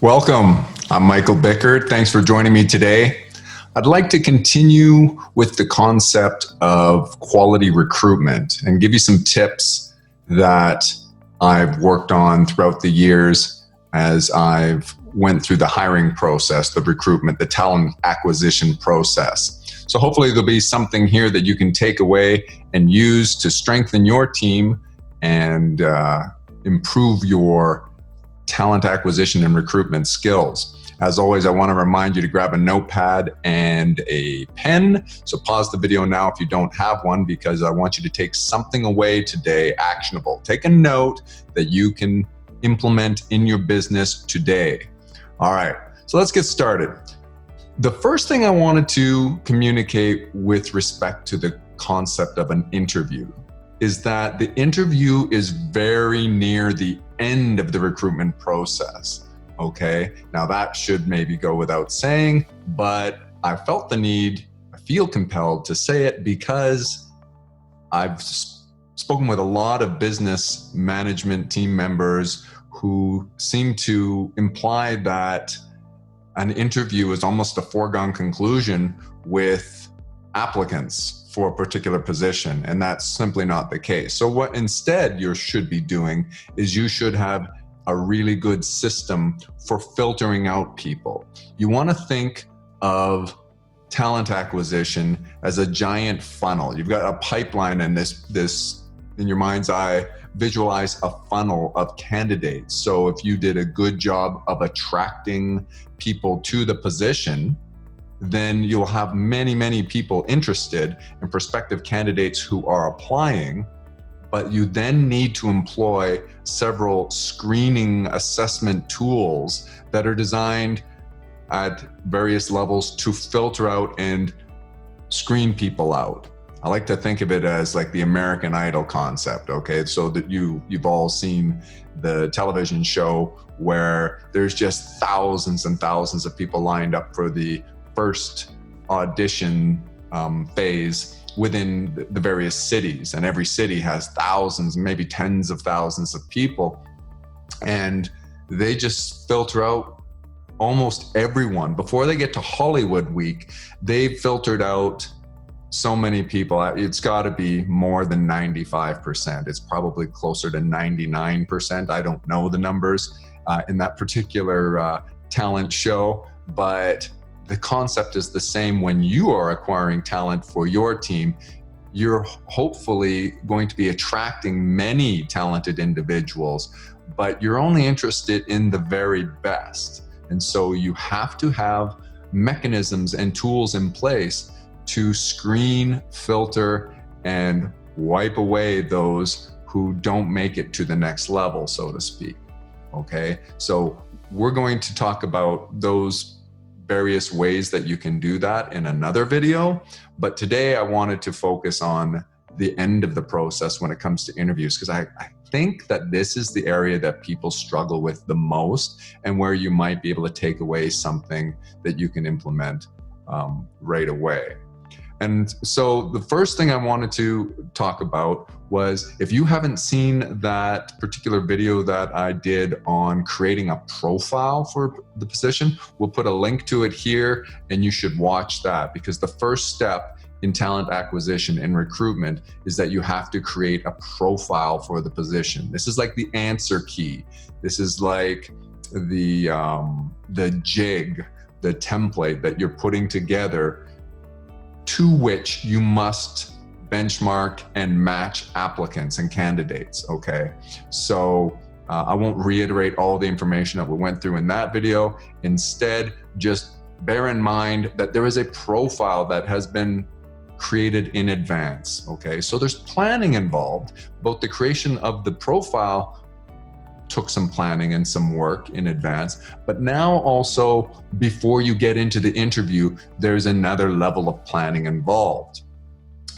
Welcome. I'm Michael Bickert. Thanks for joining me today. I'd like to continue with the concept of quality recruitment and give you some tips that I've worked on throughout the years as I've went through the hiring process, the recruitment, the talent acquisition process. So hopefully there'll be something here that you can take away and use to strengthen your team and improve your talent acquisition and recruitment skills. As always, I want to remind you to grab a notepad and a pen. So pause the video now if you don't have one, because I want you to take something away today, actionable. Take a note that you can implement in your business today. All right, so let's get started. The first thing I wanted to communicate with respect to the concept of an interview is that the interview is very near the end of the recruitment process, okay? Now that should maybe go without saying, but I felt the need, I feel compelled to say it because I've spoken with a lot of business management team members who seem to imply that an interview is almost a foregone conclusion with applicants for a particular position, and that's simply not the case. So what instead you should be doing is you should have a really good system for filtering out people. You want to think of talent acquisition as a giant funnel. You've got a pipeline, and this in your mind's eye, visualize a funnel of candidates. So if you did a good job of attracting people to the position, then you'll have many people interested and prospective candidates who are applying, but you then need to employ several screening assessment tools that are designed at various levels to filter out and screen people out. I like to think of it as like the American Idol concept, okay? So that you've all seen the television show where there's just thousands and thousands of people lined up for the first audition phase within the various cities, and every city has thousands, maybe tens of thousands of people, and they just filter out almost everyone. Before they get to Hollywood week, they've filtered out so many people. It's got to be more than 95%. It's probably closer to 99%. I don't know the numbers in that particular talent show, but the concept is the same when you are acquiring talent for your team. You're hopefully going to be attracting many talented individuals, but you're only interested in the very best. And so you have to have mechanisms and tools in place to screen, filter, and wipe away those who don't make it to the next level, so to speak. Okay, so we're going to talk about those various ways that you can do that in another video. But today I wanted to focus on the end of the process when it comes to interviews, because I think that this is the area that people struggle with the most, and where you might be able to take away something that you can implement right away. And so the first thing I wanted to talk about was, if you haven't seen that particular video that I did on creating a profile for the position, we'll put a link to it here, and you should watch that, because the first step in talent acquisition and recruitment is that you have to create a profile for the position. This is like the answer key. This is like the jig, the template that you're putting together, to which you must benchmark and match applicants and candidates, okay? So I won't reiterate all the information that we went through in that video. Instead, just bear in mind that there is a profile that has been created in advance, okay? So there's planning involved. Both the creation of the profile took some planning and some work in advance, but now also before you get into the interview, there's another level of planning involved.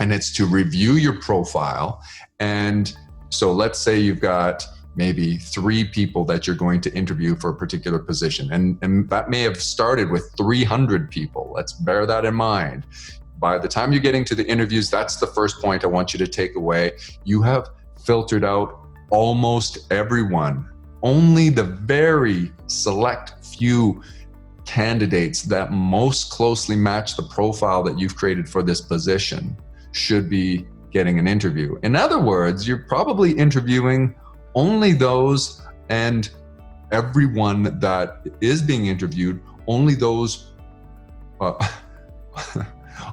And it's to review your profile. And so let's say you've got maybe 3 people that you're going to interview for a particular position. And that may have started with 300 people. Let's bear that in mind. By the time you're getting to the interviews, that's the first point I want you to take away. You have filtered out almost everyone only the very select few candidates that most closely match the profile that you've created for this position should be getting an interview. In other words, you're probably interviewing only those, and everyone that is being interviewed, only those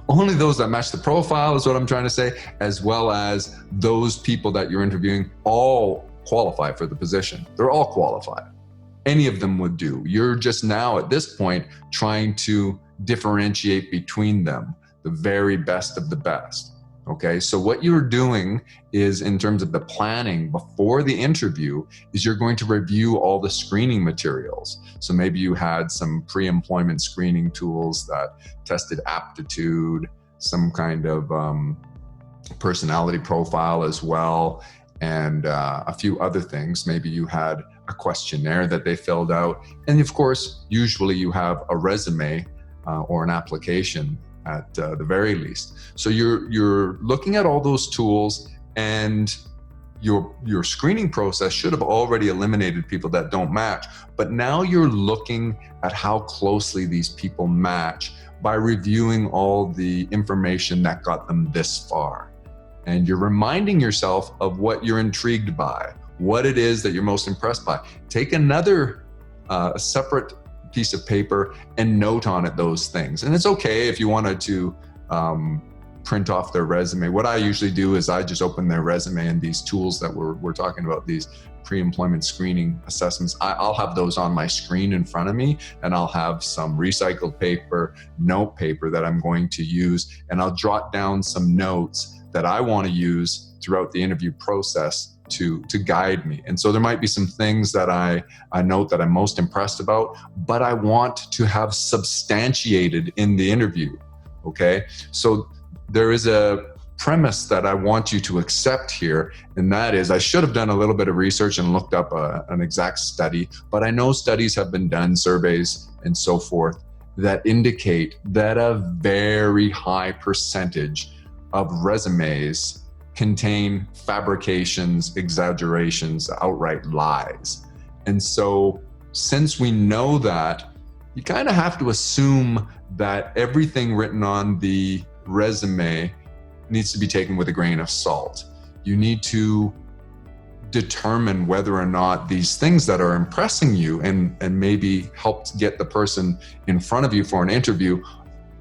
only those that match the profile is what I'm trying to say, as well as those people that you're interviewing all qualify for the position. They're all qualified. Any of them would do. You're just now at this point trying to differentiate between them, the very best of the best. Okay, so what you're doing is, in terms of the planning before the interview, is you're going to review all the screening materials. So maybe you had some pre-employment screening tools that tested aptitude, some kind of personality profile as well, and a few other things. Maybe you had a questionnaire that they filled out. And of course, usually you have a resume or an application at the very least. So you're looking at all those tools, and your screening process should have already eliminated people that don't match. But now you're looking at how closely these people match by reviewing all the information that got them this far. And you're reminding yourself of what you're intrigued by, what it is that you're most impressed by. Take another separate piece of paper and note on it those things. And it's okay if you wanted to print off their resume. What I usually do is I just open their resume, and these tools that we're talking about, these pre-employment screening assessments, I'll have those on my screen in front of me, and I'll have some recycled paper, note paper that I'm going to use, and I'll jot down some notes that I want to use throughout the interview process to guide me. And so there might be some things that I note that I'm most impressed about, but I want to have substantiated in the interview. Okay, so there is a premise that I want you to accept here, and that is, I should have done a little bit of research and looked up an exact study, but I know studies have been done, surveys and so forth, that indicate that a very high percentage of resumes contain fabrications, exaggerations, outright lies. And so since we know that, you kind of have to assume that everything written on the resume needs to be taken with a grain of salt. You need to determine whether or not these things that are impressing you and maybe helped get the person in front of you for an interview,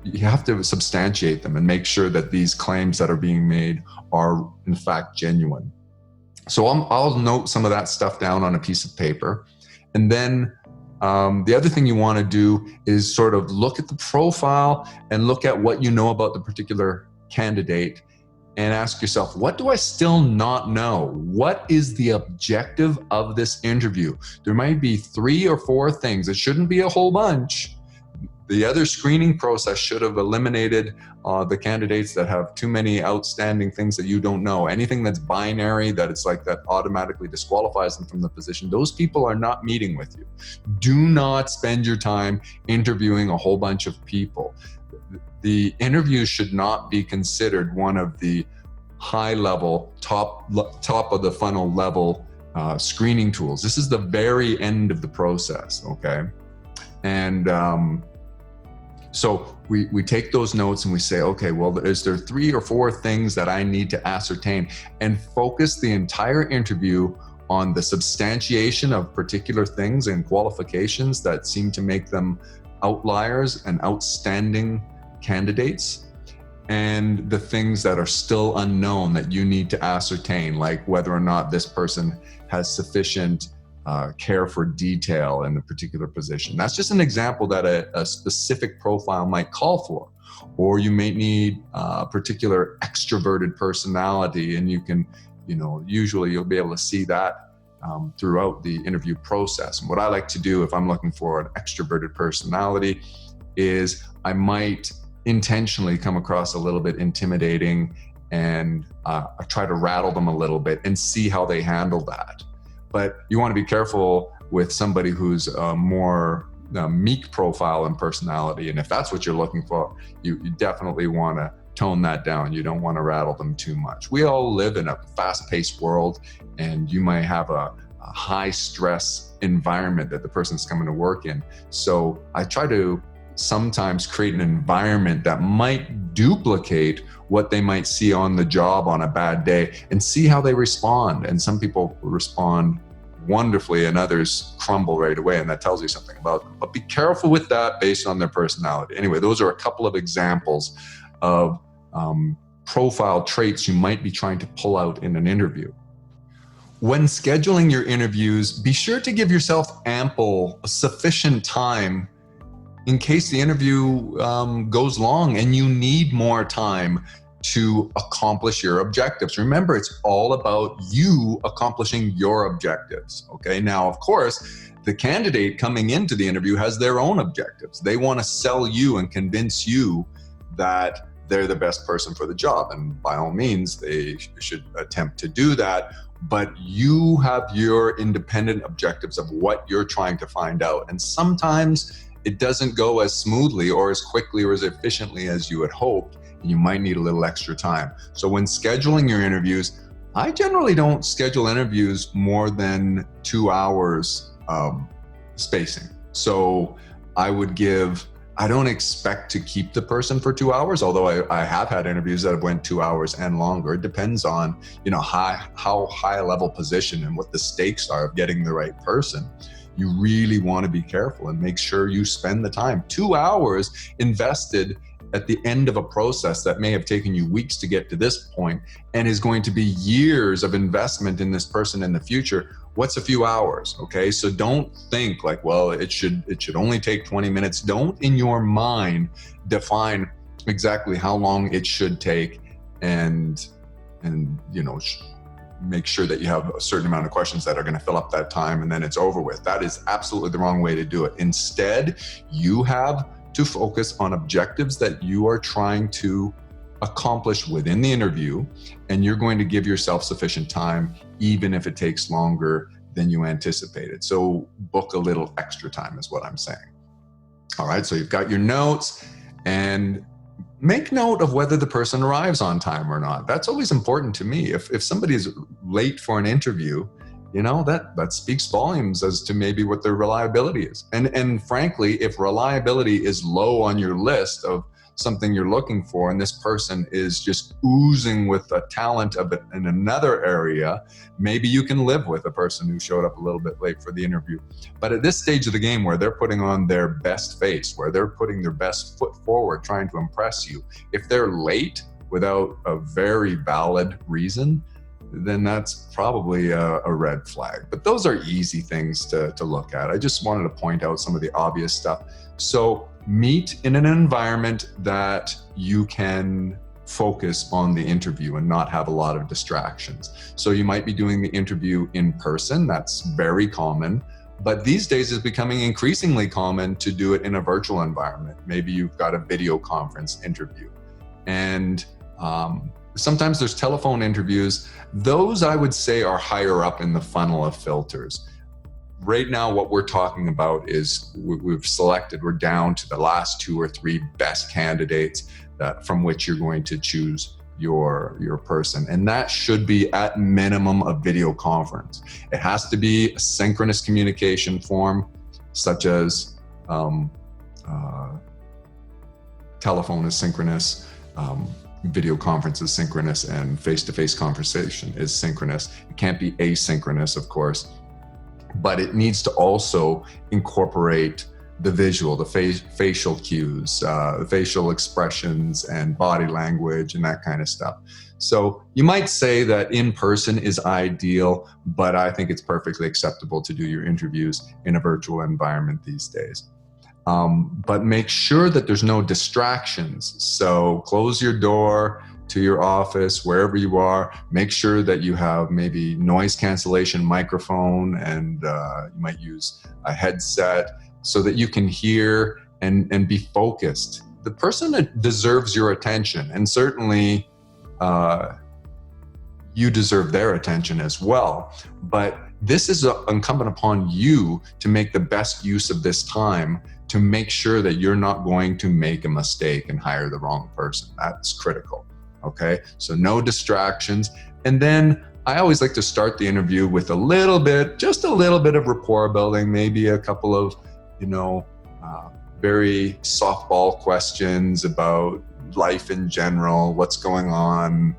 you have to substantiate them and make sure that these claims that are being made are in fact genuine. So I'll note some of that stuff down on a piece of paper. And then the other thing you want to do is sort of look at the profile and look at what you know about the particular candidate and ask yourself, what do I still not know? What is the objective of this interview? There might be 3 or 4 things. It shouldn't be a whole bunch. The other screening process should have eliminated the candidates that have too many outstanding things that you don't know. Anything that's binary, that it's like that automatically disqualifies them from the position. Those people are not meeting with you. Do not spend your time interviewing a whole bunch of people. The interview should not be considered one of the high level, top of the funnel level screening tools. This is the very end of the process, okay? And so we take those notes and we say, okay, well, is there 3 or 4 things that I need to ascertain, and focus the entire interview on the substantiation of particular things and qualifications that seem to make them outliers and outstanding candidates, and the things that are still unknown that you need to ascertain, like whether or not this person has sufficient care for detail in the particular position. That's just an example that a specific profile might call for. Or you may need a particular extroverted personality, and you can, usually you'll be able to see that throughout the interview process. And what I like to do if I'm looking for an extroverted personality is I might intentionally come across a little bit intimidating and try to rattle them a little bit and see how they handle that. But you want to be careful with somebody who's a more meek profile and personality. And if that's what you're looking for, you definitely want to tone that down. You don't want to rattle them too much. We all live in a fast-paced world, and you might have a high stress environment that the person's coming to work in. So I try to sometimes create an environment that might duplicate what they might see on the job on a bad day and see how they respond. And some people respond wonderfully and others crumble right away, and that tells you something about them. But be careful with that based on their personality. Anyway, those are a couple of examples of profile traits you might be trying to pull out in an interview. When scheduling your interviews, be sure to give yourself sufficient time in case the interview goes long and you need more time to accomplish your objectives. Remember, it's all about you accomplishing your objectives, okay? Now, of course, the candidate coming into the interview has their own objectives. They want to sell you and convince you that they're the best person for the job. And by all means, they should attempt to do that. But you have your independent objectives of what you're trying to find out. And sometimes it doesn't go as smoothly or as quickly or as efficiently as you had hoped. You might need a little extra time. So when scheduling your interviews, I generally don't schedule interviews more than 2 hours spacing. So I don't expect to keep the person for 2 hours, although I have had interviews that have went 2 hours and longer. It depends on, how high a level position and what the stakes are of getting the right person. You really want to be careful and make sure you spend the time. 2 hours invested at the end of a process that may have taken you weeks to get to this point and is going to be years of investment in this person in the future. What's a few hours? Okay, so don't think like, well, it should only take 20 minutes. Don't in your mind define exactly how long it should take and make sure that you have a certain amount of questions that are going to fill up that time and then it's over with. That is absolutely the wrong way to do it. Instead, you have to focus on objectives that you are trying to accomplish within the interview, and you're going to give yourself sufficient time, even if it takes longer than you anticipated. So book a little extra time is what I'm saying. All right, so you've got your notes, and make note of whether the person arrives on time or not. That's always important to me. If somebody is late for an interview, that speaks volumes as to maybe what their reliability is. And frankly, if reliability is low on your list of something you're looking for, and this person is just oozing with a talent of it in another area, maybe you can live with a person who showed up a little bit late for the interview. But at this stage of the game where they're putting on their best face, where they're putting their best foot forward, trying to impress you, if they're late without a very valid reason, then that's probably a red flag. But those are easy things to look at. I just wanted to point out some of the obvious stuff. So meet in an environment that you can focus on the interview and not have a lot of distractions. So you might be doing the interview in person. That's very common. But these days it's becoming increasingly common to do it in a virtual environment. Maybe you've got a video conference interview. And sometimes there's telephone interviews. Those I would say are higher up in the funnel of filters. Right now, what we're talking about is we're down to the last 2 or 3 best candidates from which you're going to choose your person. And that should be at minimum a video conference. It has to be a synchronous communication form, such as telephone is synchronous, video conference is synchronous, and face-to-face conversation is synchronous. It can't be asynchronous, of course, but it needs to also incorporate the visual, the facial cues, facial expressions and body language and that kind of stuff. So you might say that in person is ideal, but I think it's perfectly acceptable to do your interviews in a virtual environment these days. But make sure that there's no distractions. So close your door to your office, wherever you are. Make sure that you have maybe noise cancellation microphone, and you might use a headset so that you can hear and be focused. The person that deserves your attention, and certainly you deserve their attention as well. But this is incumbent upon you to make the best use of this time to make sure that you're not going to make a mistake and hire the wrong person. That's critical, okay? So no distractions. And then I always like to start the interview with just a little bit of rapport building, maybe a couple of, very softball questions about life in general, what's going on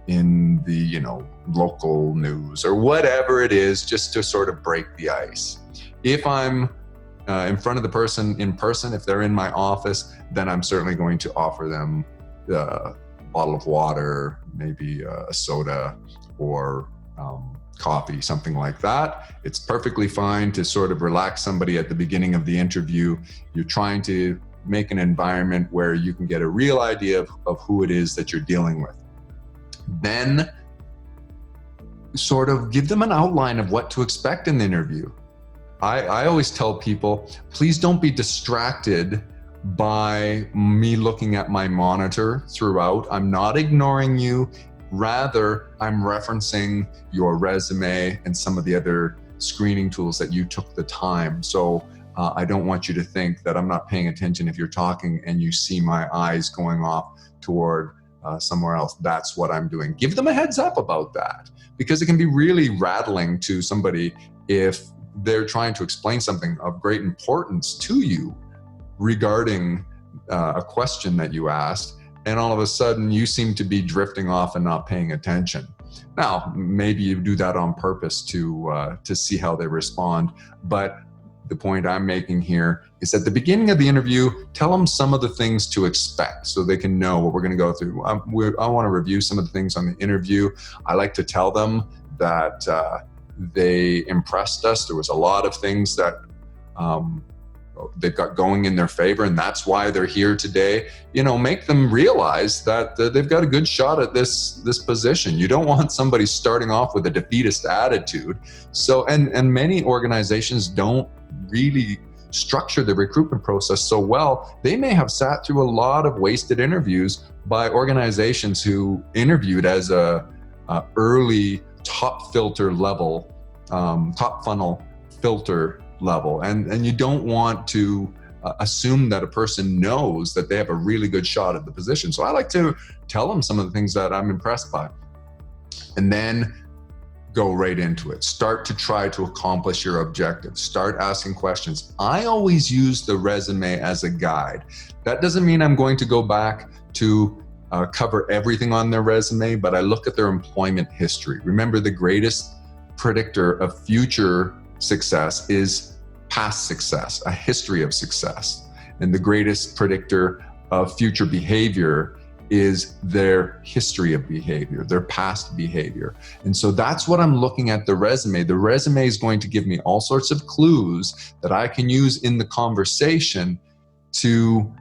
in the, local news or whatever it is, just to sort of break the ice. If I'm in front of the person in person, if they're in my office, then I'm certainly going to offer them a bottle of water, maybe a soda or coffee, something like that. It's perfectly fine to sort of relax somebody at the beginning of the interview. You're trying to make an environment where you can get a real idea of who it is that you're dealing with. Then sort of give them an outline of what to expect in the interview. I always tell people, please don't be distracted by me looking at my monitor throughout. I'm not ignoring you. Rather, I'm referencing your resume and some of the other screening tools that you took the time. So I don't want you to think that I'm not paying attention if you're talking and you see my eyes going off toward somewhere else. That's what I'm doing. Give them a heads up about that, because it can be really rattling to somebody if they're trying to explain something of great importance to you regarding a question that you asked, and all of a sudden you seem to be drifting off and not paying attention. Now, maybe you do that on purpose to see how they respond, but the point I'm making here is at the beginning of the interview, tell them some of the things to expect so they can know what we're going to go through. I want to review some of the things on the interview. I like to tell them that they impressed us. There was a lot of things that they've got going in their favor, and that's why they're here today. Make them realize that they've got a good shot at this position. You don't want somebody starting off with a defeatist attitude. So, and many organizations don't really structure the recruitment process so well. They may have sat through a lot of wasted interviews by organizations who interviewed as a early top filter level, top funnel filter level. And you don't want to assume that a person knows that they have a really good shot at the position. So I like to tell them some of the things that I'm impressed by, and then go right into it. Start to try to accomplish your objectives. Start asking questions. I always use the resume as a guide. That doesn't mean I'm going to go back to cover everything on their resume, but I look at their employment history. Remember, the greatest predictor of future success is past success, a history of success. And the greatest predictor of future behavior is their history of behavior, their past behavior. And so that's what I'm looking at the resume. The resume is going to give me all sorts of clues that I can use in the conversation to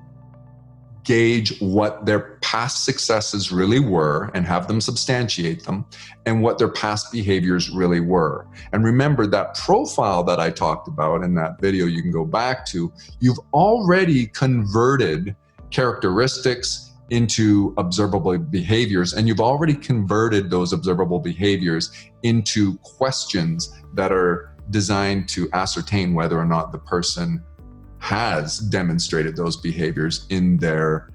gauge what their past successes really were and have them substantiate them, and what their past behaviors really were. And remember, that profile that I talked about in that video you can go back to, you've already converted characteristics into observable behaviors, and you've already converted those observable behaviors into questions that are designed to ascertain whether or not the person has demonstrated those behaviors in their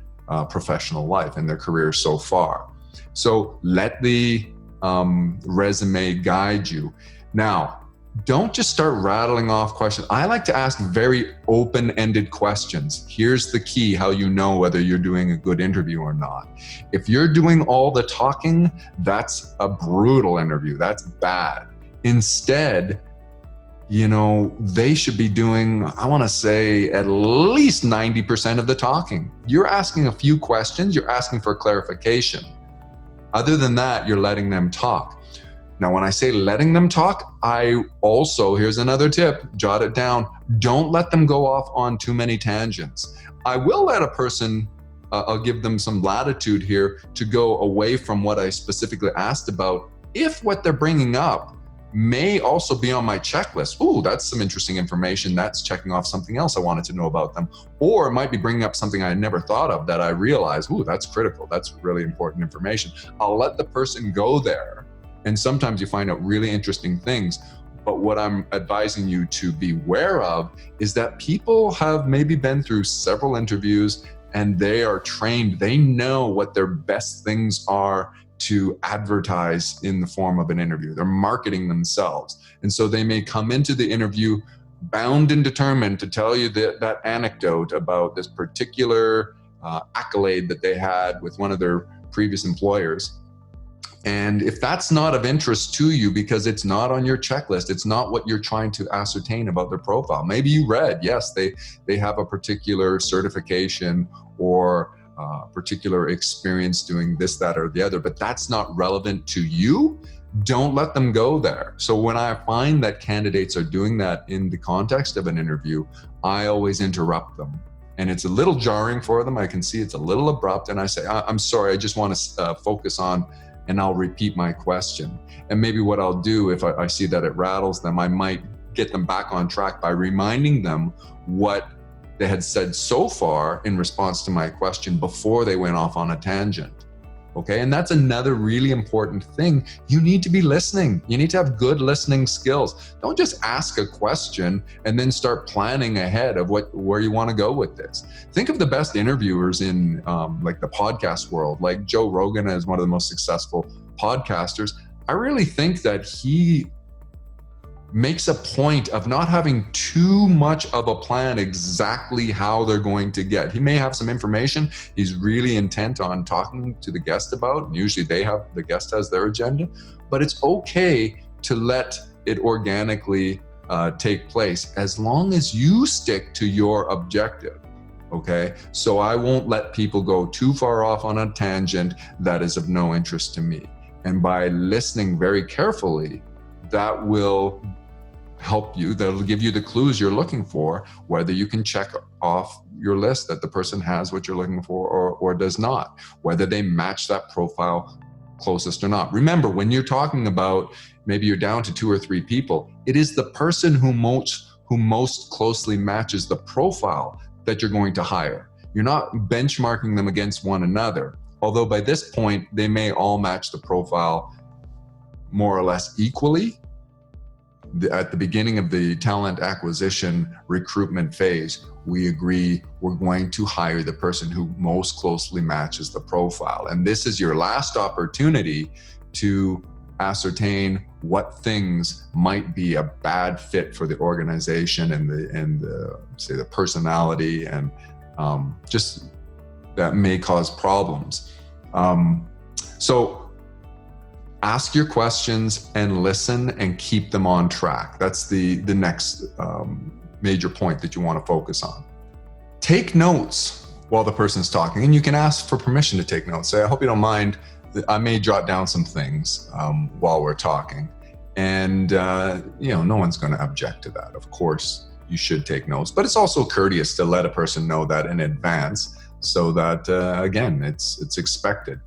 professional life and their career so far. So let the resume guide you. Now, don't just start rattling off questions. I like to ask very open-ended questions. Here's the key, how you know whether you're doing a good interview or not. If you're doing all the talking, that's a brutal interview. That's bad. Instead, they should be doing, I want to say, at least 90% of the talking. You're asking a few questions. You're asking for clarification. Other than that, you're letting them talk. Now, when I say letting them talk, here's another tip, jot it down. Don't let them go off on too many tangents. I will let a person, I'll give them some latitude here to go away from what I specifically asked about, if what they're bringing up may also be on my checklist. Ooh, that's some interesting information. That's checking off something else I wanted to know about them. Or it might be bringing up something I never thought of that I realized, ooh, that's critical. That's really important information. I'll let the person go there. And sometimes you find out really interesting things. But what I'm advising you to beware of is that people have maybe been through several interviews and they are trained. They know what their best things are to advertise in the form of an interview. They're marketing themselves. And so they may come into the interview bound and determined to tell you that anecdote about this particular accolade that they had with one of their previous employers. And if that's not of interest to you because it's not on your checklist, it's not what you're trying to ascertain about their profile. Maybe you read, yes, they have a particular certification or particular experience doing this, that, or the other, but that's not relevant to you. Don't let them go there. So when I find that candidates are doing that in the context of an interview, I always interrupt them. And it's a little jarring for them. I can see it's a little abrupt. And I say, I'm sorry, I just want to focus on, and I'll repeat my question. And maybe what I'll do if I see that it rattles them, I might get them back on track by reminding them what they had said so far in response to my question before they went off on a tangent. Okay, and that's another really important thing. You need to be listening. You need to have good listening skills. Don't just ask a question and then start planning ahead of where you want to go with this. Think of the best interviewers in like the podcast world, like Joe Rogan is one of the most successful podcasters. I really think that he makes a point of not having too much of a plan exactly how they're going to get. He may have some information he's really intent on talking to the guest about, and usually the guest has their agenda, but it's okay to let it organically take place as long as you stick to your objective. Okay, so I won't let people go too far off on a tangent that is of no interest to me. And by listening very carefully, that will help you, that'll give you the clues you're looking for, whether you can check off your list that the person has what you're looking for or does not, whether they match that profile closest or not. Remember, when you're talking about maybe you're down to 2 or 3 people, it is the person who most closely matches the profile that you're going to hire. You're not benchmarking them against one another, although by this point they may all match the profile more or less equally. At the beginning of the talent acquisition recruitment phase, we agree we're going to hire the person who most closely matches the profile. And this is your last opportunity to ascertain what things might be a bad fit for the organization and the personality and just that may cause problems. So ask your questions and listen and keep them on track. That's the next major point that you want to focus on. Take notes while the person's talking, and you can ask for permission to take notes. Say, I hope you don't mind, I may jot down some things while we're talking. And no one's going to object to that. Of course, you should take notes, but it's also courteous to let a person know that in advance so that, again, it's expected.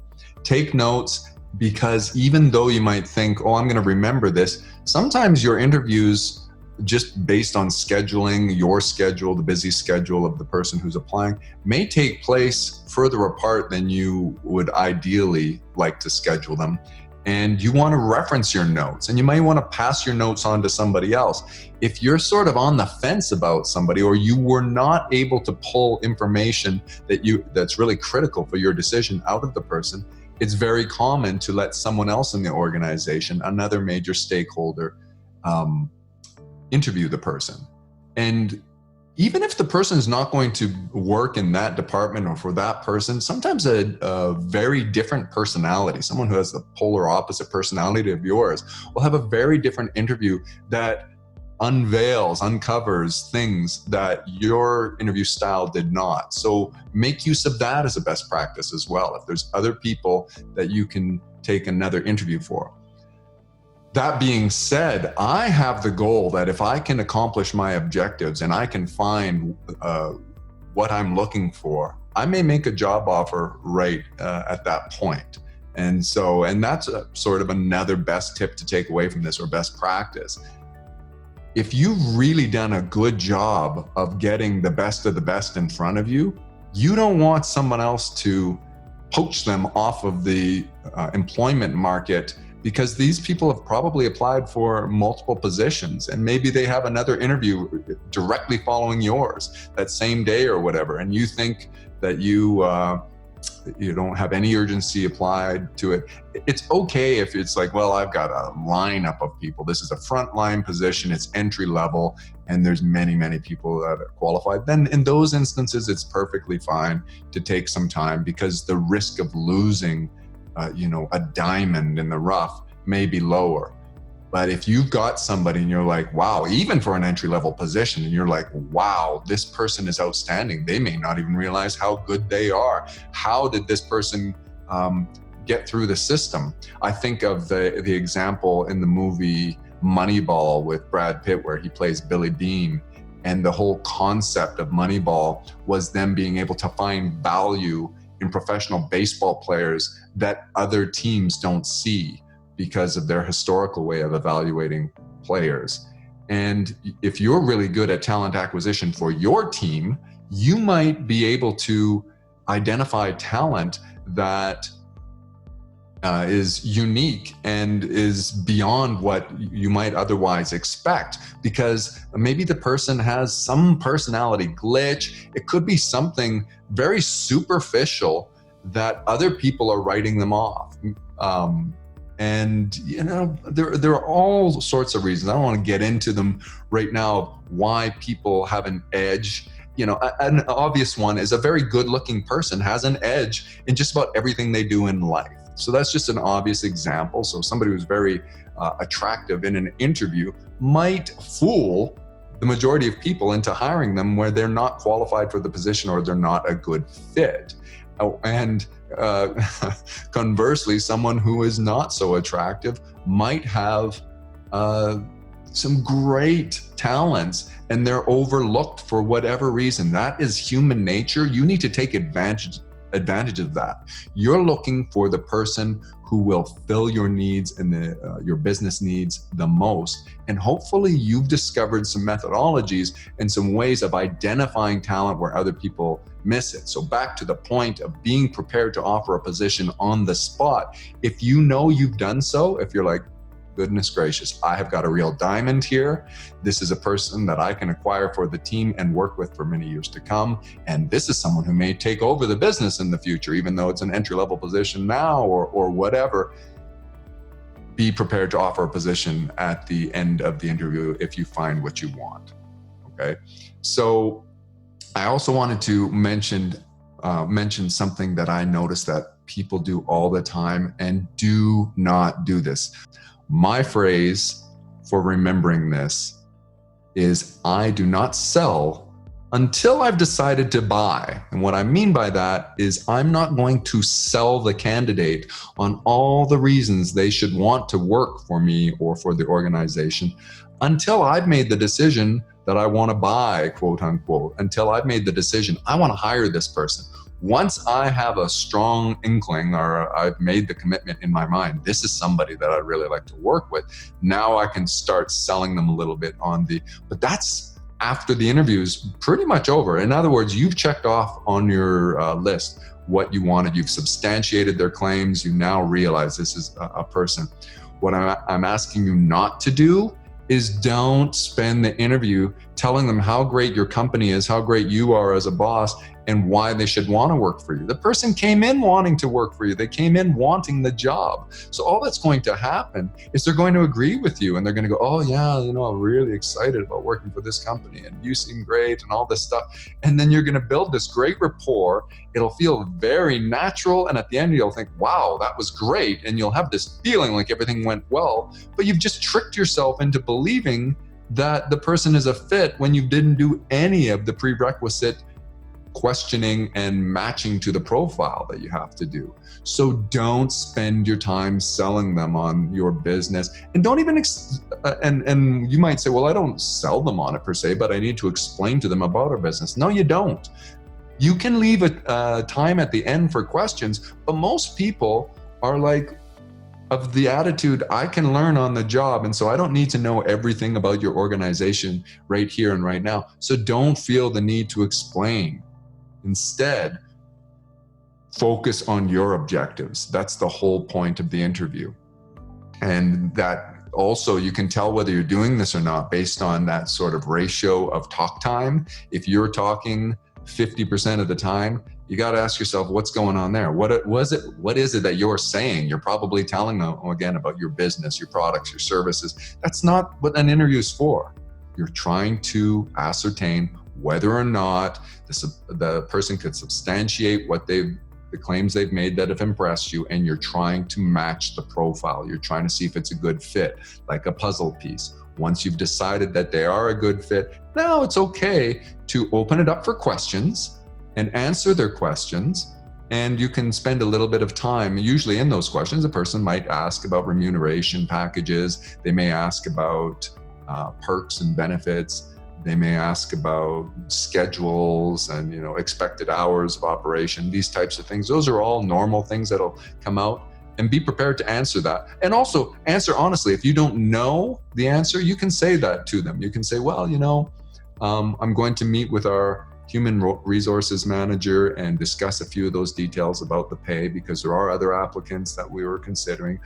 Take notes, because even though you might think, I'm going to remember this, sometimes your interviews, just based on scheduling, your schedule, the busy schedule of the person who's applying, may take place further apart than you would ideally like to schedule them. And you want to reference your notes, and you might want to pass your notes on to somebody else. If you're sort of on the fence about somebody, or you were not able to pull information that's really critical for your decision out of the person, it's very common to let someone else in the organization, another major stakeholder, interview the person. And even if the person is not going to work in that department or for that person, sometimes a very different personality, someone who has the polar opposite personality of yours, will have a very different interview that uncovers things that your interview style did not. So make use of that as a best practice as well, if there's other people that you can take another interview for. That being said, I have the goal that if I can accomplish my objectives and I can find what I'm looking for, I may make a job offer right at that point. And that's sort of another best tip to take away from this, or best practice. If you've really done a good job of getting the best of the best in front of you, you don't want someone else to poach them off of the employment market, because these people have probably applied for multiple positions, and maybe they have another interview directly following yours that same day or whatever, and you think that you you don't have any urgency applied to it. It's okay if it's like, well, I've got a lineup of people. This is a frontline position. It's entry level, and there's many, many people that are qualified. Then in those instances, it's perfectly fine to take some time, because the risk of losing, a diamond in the rough may be lower. But if you've got somebody and you're like, wow, even for an entry-level position, and you're like, wow, this person is outstanding. They may not even realize how good they are. How did this person get through the system? I think of the example in the movie Moneyball with Brad Pitt, where he plays Billy Bean. And the whole concept of Moneyball was them being able to find value in professional baseball players that other teams don't see, because of their historical way of evaluating players. And if you're really good at talent acquisition for your team, you might be able to identify talent that is unique and is beyond what you might otherwise expect, because maybe the person has some personality glitch. It could be something very superficial that other people are writing them off. And, there are all sorts of reasons. I don't want to get into them right now, why people have an edge. An obvious one is a very good-looking person has an edge in just about everything they do in life. So that's just an obvious example. So somebody who's very attractive in an interview might fool the majority of people into hiring them where they're not qualified for the position or they're not a good fit. And conversely, someone who is not so attractive might have some great talents and they're overlooked for whatever reason. That is human nature. You need to take advantage of that. You're looking for the person who will fill your needs and your business needs the most. And hopefully you've discovered some methodologies and some ways of identifying talent where other people miss it. So back to the point of being prepared to offer a position on the spot. If you know you've done so, if you're like, goodness gracious, I have got a real diamond here. This is a person that I can acquire for the team and work with for many years to come. And this is someone who may take over the business in the future, even though it's an entry-level position now or whatever. Be prepared to offer a position at the end of the interview if you find what you want. Okay. So I also wanted to mention something that I noticed that people do all the time, and do not do this. My phrase for remembering this is, I do not sell until I've decided to buy. And what I mean by that is, I'm not going to sell the candidate on all the reasons they should want to work for me or for the organization until I've made the decision that I want to buy, quote unquote, until I've made the decision I want to hire this person. Once I have a strong inkling, or I've made the commitment in my mind, this is somebody that I'd really like to work with, now I can start selling them a little bit but that's after the interview is pretty much over. In other words, you've checked off on your list what you wanted. You've substantiated their claims. You now realize this is a person. What I'm asking you not to do is don't spend the interview telling them how great your company is, how great you are as a boss, and why they should want to work for you. The person came in wanting to work for you. They came in wanting the job. So all that's going to happen is they're going to agree with you, and they're going to go, oh yeah, I'm really excited about working for this company, and you seem great, and all this stuff. And then you're going to build this great rapport. It'll feel very natural, and at the end you'll think, wow, that was great, and you'll have this feeling like everything went well, but you've just tricked yourself into believing that the person is a fit when you didn't do any of the prerequisite questioning and matching to the profile that you have to do. So don't spend your time selling them on your business, and don't even and you might say, well, I don't sell them on it per se, but I need to explain to them about our business. No, you don't. You can leave a time at the end for questions, but most people are like of the attitude, I can learn on the job, and so I don't need to know everything about your organization right here and right now. So don't feel the need to explain. Instead, focus on your objectives. That's the whole point of the interview. And that also, you can tell whether you're doing this or not based on that sort of ratio of talk time. If you're talking 50% of the time, you got to ask yourself, what's going on there? What is it that you're saying? You're probably telling them, again, about your business, your products, your services. That's not what an interview is for. You're trying to ascertain whether or not the person could substantiate the claims they've made that have impressed you, and you're trying to match the profile. You're trying to see if it's a good fit, like a puzzle piece. Once you've decided that they are a good fit, now it's okay to open it up for questions and answer their questions. And you can spend a little bit of time. Usually in those questions, a person might ask about remuneration packages. They may ask about perks and benefits. They may ask about schedules and expected hours of operation, these types of things. Those are all normal things that'll come out, and be prepared to answer that. And also answer honestly. If you don't know the answer, you can say that to them. You can say, well, I'm going to meet with our human resources manager and discuss a few of those details about the pay, because there are other applicants that we were considering.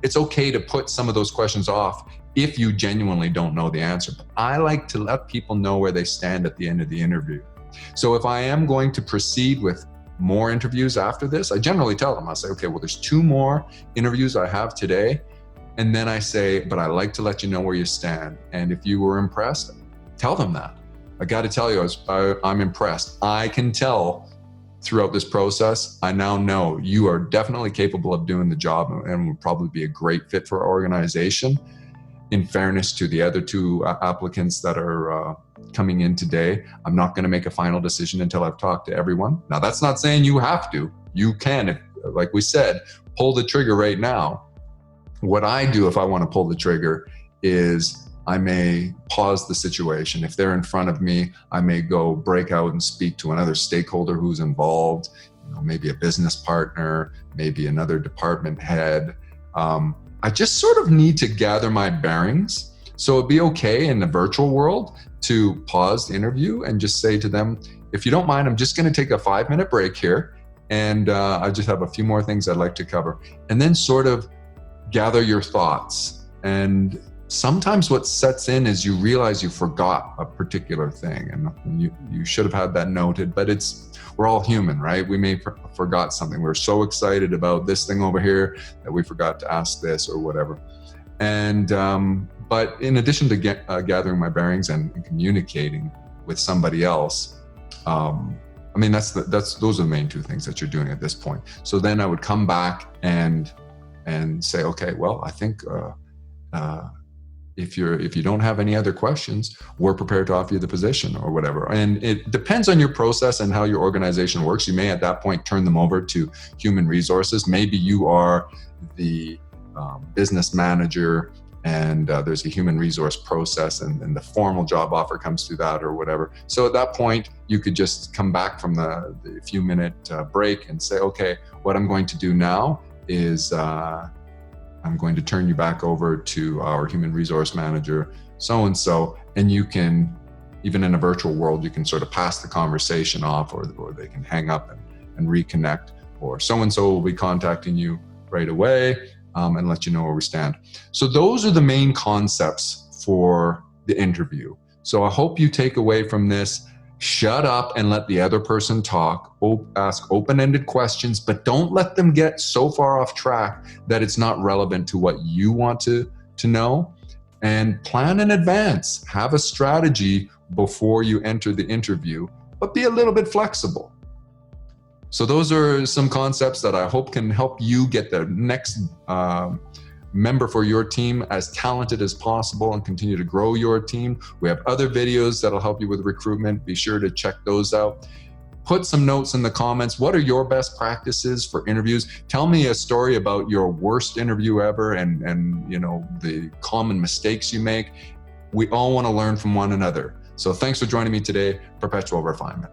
It's okay to put some of those questions off if you genuinely don't know the answer. But I like to let people know where they stand at the end of the interview. So if I am going to proceed with more interviews after this, I generally tell them, I say, okay, well, there's 2 more interviews I have today. And then I say, but I like to let you know where you stand. And if you were impressed, tell them that. I got to tell you, I'm impressed. I can tell throughout this process, I now know you are definitely capable of doing the job and would probably be a great fit for our organization. In fairness to the other 2 applicants that are coming in today, I'm not going to make a final decision until I've talked to everyone. Now, that's not saying you have to. You can, like we said, pull the trigger right now. What I do if I want to pull the trigger is I may pause the situation. If they're in front of me, I may go break out and speak to another stakeholder who's involved, maybe a business partner, maybe another department head. I just sort of need to gather my bearings. So it'd be okay in the virtual world to pause the interview and just say to them, if you don't mind, I'm just going to take a 5-minute break here. And I just have a few more things I'd like to cover. And then sort of gather your thoughts. And sometimes what sets in is you realize you forgot a particular thing, and you should have had that noted, but we're all human, right? We may forgot something. We're so excited about this thing over here that we forgot to ask this or whatever. And but in addition to gathering my bearings and communicating with somebody else, those are the main 2 things that you're doing at this point. So then I would come back and say, okay, well, I think if you don't have any other questions, we're prepared to offer you the position or whatever. And it depends on your process and how your organization works. You may at that point turn them over to human resources. Maybe you are the business manager and there's a human resource process and the formal job offer comes through that or whatever. So at that point, you could just come back from the few minute break and say, okay, what I'm going to do now is I'm going to turn you back over to our human resource manager, so-and-so, and you can, even in a virtual world, you can sort of pass the conversation off, or they can hang up and reconnect, or so-and-so will be contacting you right away and let you know where we stand. So those are the main concepts for the interview. So I hope you take away from this, shut up and let the other person talk, ask open-ended questions, but don't let them get so far off track that it's not relevant to what you want to know. And plan in advance. Have a strategy before you enter the interview, but be a little bit flexible. So those are some concepts that I hope can help you get the next member for your team as talented as possible and continue to grow your team. We have other videos that'll help you with recruitment. Be sure to check those out. Put some notes in the comments. What are your best practices for interviews? Tell me a story about your worst interview ever and the common mistakes you make. We all want to learn from one another. So thanks for joining me today. Perpetual refinement.